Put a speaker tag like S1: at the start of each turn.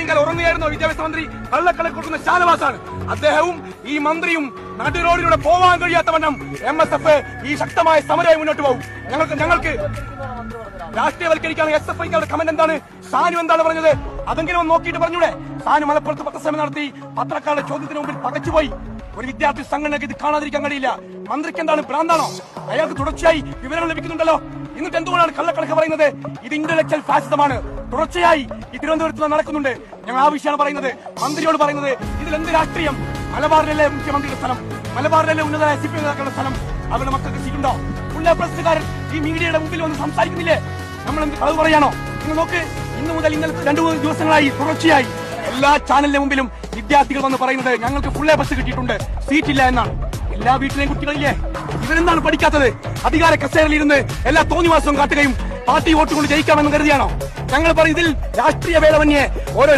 S1: ഇത്രയും കാലം ഉറങ്ങുകയായിരുന്നോ വിദ്യാഭ്യാസ മന്ത്രി? കള്ളക്കണക്ക് കൊടുക്കുന്ന ഷാനവാസാണ്. അദ്ദേഹവും ഈ മന്ത്രിയും നടുറോഡിലൂടെ പോവാൻ കഴിയാത്തവണ്ണം MSF ഈ ശക്തമായ സമരമായി മുന്നോട്ട് പോകും. ഞങ്ങൾക്ക് രാഷ്ട്രീയവൽക്കരിക്കാണ് SFIക്കാരുടെ കമന്റ് എന്താണ്? സാനു എന്താണ് പറഞ്ഞത്? അതെങ്കിലും നോക്കിയിട്ട് പറഞ്ഞൂടെ? സാനു മലപ്പുറത്ത് പത്രസമ്മേളനം നടത്തി. പത്രക്കാരുടെ ചോദ്യത്തിന് മുമ്പിൽ പകച്ചുപോയി. ഒരു വിദ്യാർത്ഥി സംഘടനയ്ക്ക് ഇത് കാണാതിരിക്കാൻ കഴിയില്ല. മന്ത്രിക്ക് എന്താണ് ഭ്രാന്താണോ? അയാൾക്ക് തുടർച്ചയായി വിവരങ്ങൾ ലഭിക്കുന്നുണ്ടല്ലോ. എന്നിട്ട് എന്തുകൊണ്ടാണ് കള്ളക്കണക്ക് പറയുന്നത്? ഇത് ഇന്റലക്ച്വൽ ഫാസിസമാണ്. തുടർച്ചയായി ഈ തിരുവനന്തപുരത്ത് നടക്കുന്നുണ്ട്. ഞങ്ങൾ ആ വിഷയമാണ് പറയുന്നത്. മന്ത്രിയോട് പറയുന്നത് ഇതിൽ എന്ത് രാഷ്ട്രീയം? മലബാറിലല്ലേ മുഖ്യമന്ത്രിയുടെ സ്ഥലം, മലബാറിലല്ലേ ഉന്നതരായ CPM നേതാക്കളുടെ സ്ഥലം. അവരുടെ മക്കൾക്ക് സീറ്റുണ്ടോ? ഉള്ള ഈ മീഡിയയുടെ മുമ്പിൽ വന്ന് സംസാരിക്കുന്നില്ലേ? നമ്മൾ എന്ത് കളവ് പറയാനോ? നിങ്ങൾ നോക്ക്, ഇന്നു മുതൽ ഇന്നലെ 2-3 ദിവസങ്ങളായി തുടർച്ചയായി എല്ലാ ചാനലിന്റെ മുമ്പിലും വിദ്യാർത്ഥികൾ വന്ന് പറയുന്നത് ഞങ്ങൾക്ക് ഫുൾ A+ കിട്ടിയിട്ടുണ്ട്, സീറ്റില്ല എന്നാണ്. എല്ലാ വീട്ടിലെയും കുട്ടികളില്ലേ? ഇവരെന്താണ് പഠിക്കാത്തത്? അധികാര കസേരയിലിരുന്ന് എല്ലാ തോന്നിവാസവും കാട്ടുകയും പാർട്ടി വോട്ട് കൊണ്ട് ജയിക്കാമെന്ന് കരുതിയാണോ? ഞങ്ങൾ പറയും ഇതിൽ രാഷ്ട്രീയ വേളവന്യെ ഓരോ